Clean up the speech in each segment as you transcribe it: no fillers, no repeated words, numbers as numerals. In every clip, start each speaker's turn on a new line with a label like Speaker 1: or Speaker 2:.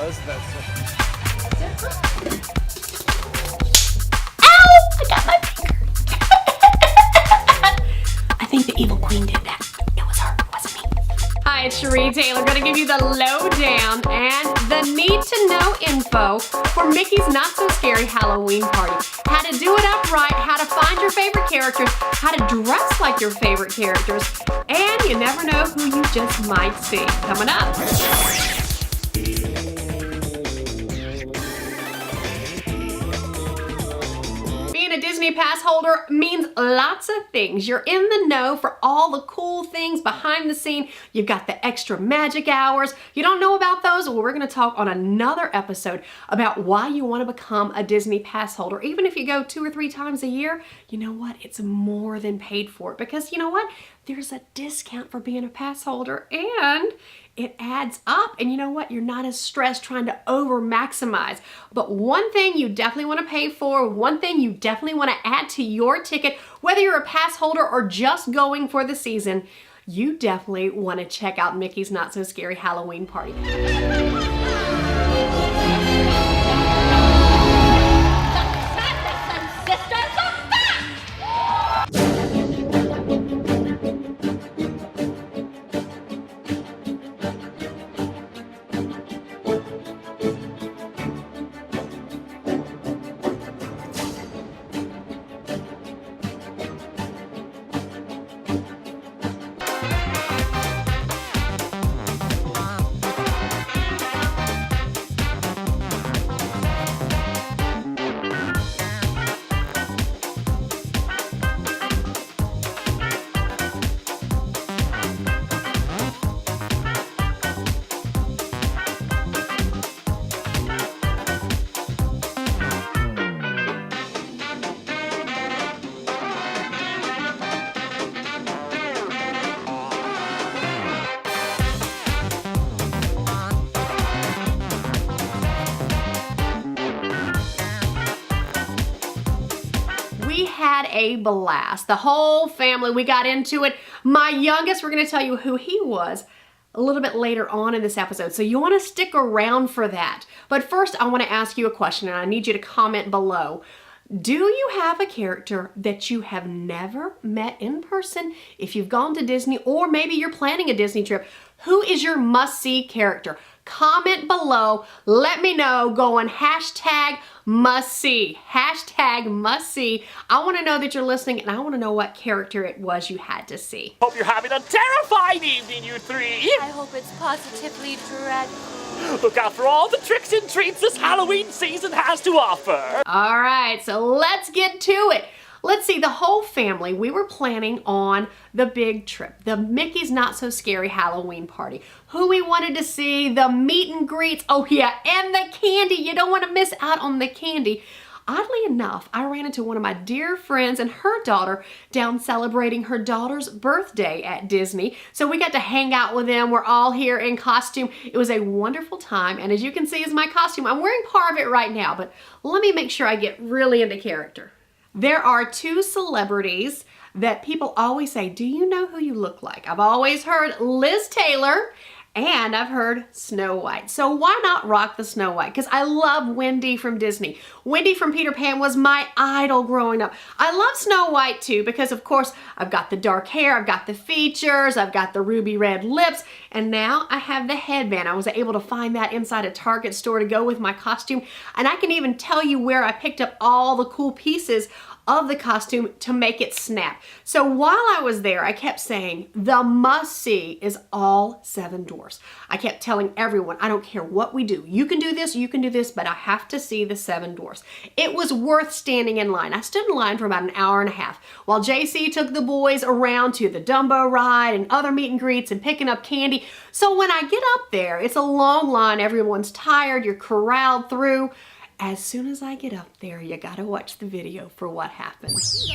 Speaker 1: Oh, that's
Speaker 2: Ow! I got my finger. I think the evil queen did that. It was her, it wasn't me. Hi, it's Cherie Taylor, gonna give you the lowdown and the need to know info for Mickey's Not So Scary Halloween Party. How to do it upright, how to find your favorite characters, how to dress like your favorite characters, and you never know who you just might see. Coming up. A Disney pass holder means lots of things. You're in the know for all the cool things behind the scene. You've got the extra magic hours. You don't know about those? Well, we're going to talk on another episode about why you want to become a Disney pass holder. Even if you go 2 or 3 times a year, you know what? It's more than paid for because you know what? There's a discount for being a pass holder and it adds up, and you know what? You're not as stressed trying to over maximize. But one thing you definitely want to pay for, one thing you definitely want to add to your ticket, whether you're a pass holder or just going for the season, you definitely want to check out Mickey's Not So Scary Halloween Party. We had a blast. The whole family, we got into it. My youngest, we're going to tell you who he was a little bit later on in this episode, so you want to stick around for that. But first, I want to ask you a question, and I need you to comment below. Do you have a character that you have never met in person? If you've gone to Disney, or maybe you're planning a Disney trip, who is your must-see character? Comment below. Let me know. Going hashtag must-see. Hashtag must-see. I want to know that you're listening, and I want to know what character it was you had to see.
Speaker 1: Hope you're having a terrifying evening, you three.
Speaker 3: I hope it's positively dreadful.
Speaker 1: Look out for all the tricks and treats this Halloween season has to offer.
Speaker 2: All right, so let's get to it. Let's see, the whole family, we were planning on the big trip, the Mickey's Not So Scary Halloween Party. Who we wanted to see, the meet and greets, oh yeah, and the candy. You don't want to miss out on the candy. Oddly enough, I ran into one of my dear friends and her daughter down celebrating her daughter's birthday at Disney. So we got to hang out with them. We're all here in costume. It was a wonderful time. And as you can see is my costume. I'm wearing part of it right now, but let me make sure I get really into character. There are 2 celebrities that people always say, do you know who you look like? I've always heard Liz Taylor and I've heard Snow White. So why not rock the Snow White? Because I love Wendy from Disney. Wendy from Peter Pan was my idol growing up. I love Snow White too because of course I've got the dark hair, I've got the features, I've got the ruby red lips, and now I have the headband. I was able to find that inside a Target store to go with my costume, and I can even tell you where I picked up all the cool pieces of the costume to make it snap. So while I was there, I kept saying, the must-see is all 7 Dwarfs. I kept telling everyone, I don't care what we do. You can do this, but I have to see the 7 Dwarfs. It was worth standing in line. I stood in line for about an hour and a half while JC took the boys around to the Dumbo ride and other meet and greets and picking up candy. So when I get up there, it's a long line. Everyone's tired. You're corralled through. As soon as I get up there, you gotta watch the video for what happens.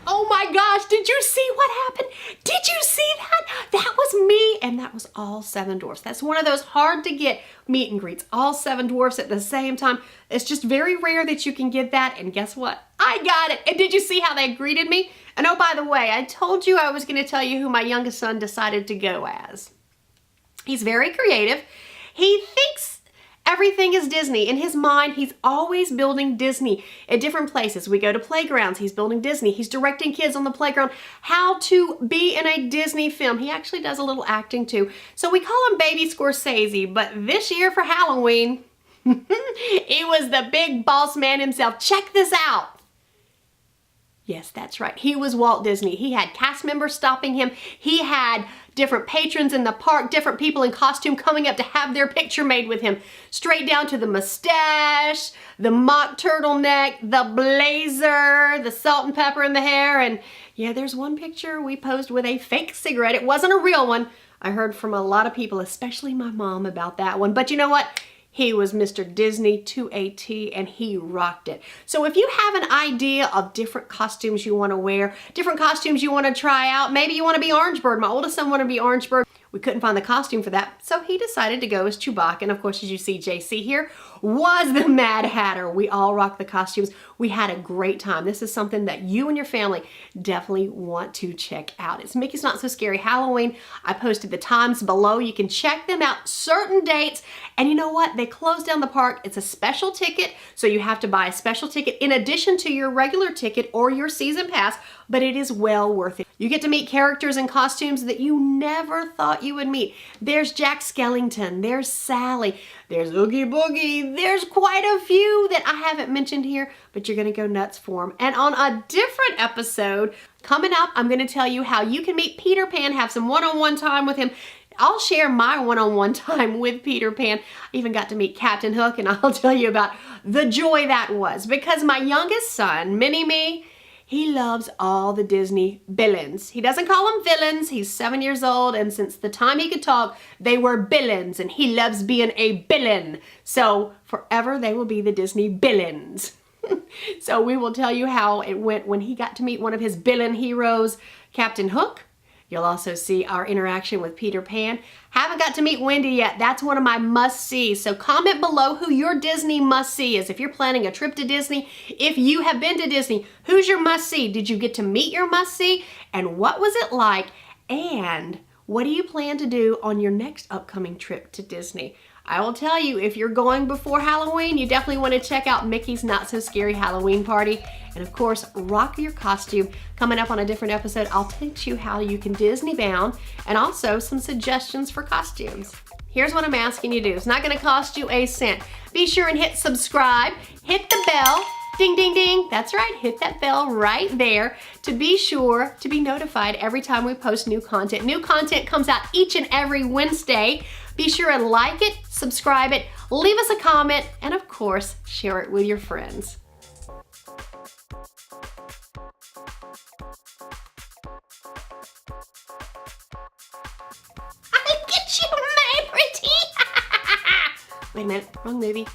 Speaker 2: Oh my gosh, did you see what happened? Did you see that? That was me, and that was all 7 dwarfs. That's one of those hard to get meet and greets, all 7 dwarfs at the same time. It's just very rare that you can get that, and guess what? I got it. And did you see how they greeted me? And oh, by the way, I told you I was going to tell you who my youngest son decided to go as. He's very creative. He thinks everything is Disney. In his mind, he's always building Disney at different places. We go to playgrounds, he's building Disney. He's directing kids on the playground how to be in a Disney film. He actually does a little acting too. So we call him Baby Scorsese, but this year for Halloween, he was the big boss man himself. Check this out. Yes, that's right. He was Walt Disney. He had cast members stopping him. He had different patrons in the park, different people in costume coming up to have their picture made with him. Straight down to the mustache, the mock turtleneck, the blazer, the salt and pepper in the hair. And yeah, there's one picture we posed with a fake cigarette. It wasn't a real one. I heard from a lot of people, especially my mom, about that one. But you know what? He was Mr. Disney to a T, and he rocked it. So if you have an idea of different costumes you want to wear, different costumes you want to try out, maybe you want to be Orange Bird. My oldest son wanted to be Orange Bird. We couldn't find the costume for that, so he decided to go as Chewbacca. And of course, as you see JC here, was the Mad Hatter. We all rocked the costumes. We had a great time. This is something that you and your family definitely want to check out. It's Mickey's Not So Scary Halloween. I posted the times below. You can check them out, certain dates. And you know what? They closed down the park. It's a special ticket, so you have to buy a special ticket in addition to your regular ticket or your season pass, but it is well worth it. You get to meet characters and costumes that you never thought you would meet. There's Jack Skellington, there's Sally, there's Oogie Boogie, there's quite a few that I haven't mentioned here, but you're gonna go nuts for them. And on a different episode, coming up, I'm gonna tell you how you can meet Peter Pan, have some one-on-one time with him. I'll share my one-on-one time with Peter Pan. I even got to meet Captain Hook, and I'll tell you about the joy that was, because my youngest son, Mini-Me, he loves all the Disney villains. He doesn't call them villains. He's 7 years old, and since the time he could talk, they were villains, and he loves being a villain. So forever they will be the Disney villains. So we will tell you how it went when he got to meet one of his villain heroes, Captain Hook. You'll also see our interaction with Peter Pan. Haven't got to meet Wendy yet. That's one of my must-sees. So comment below who your Disney must-see is. If you're planning a trip to Disney, if you have been to Disney, who's your must-see? Did you get to meet your must-see? And what was it like? And what do you plan to do on your next upcoming trip to Disney? I will tell you, if you're going before Halloween, you definitely want to check out Mickey's Not So Scary Halloween Party. And of course, rock your costume. Coming up on a different episode, I'll teach you how you can Disney bound and also some suggestions for costumes. Here's what I'm asking you to do. It's not going to cost you a cent. Be sure and hit subscribe, hit the bell, ding, ding, ding. That's right, hit that bell right there to be sure to be notified every time we post new content. New content comes out each and every Wednesday. Be sure and like it, subscribe it, leave us a comment, and of course, share it with your friends. I'll get you, my pretty. Wait a minute, wrong movie.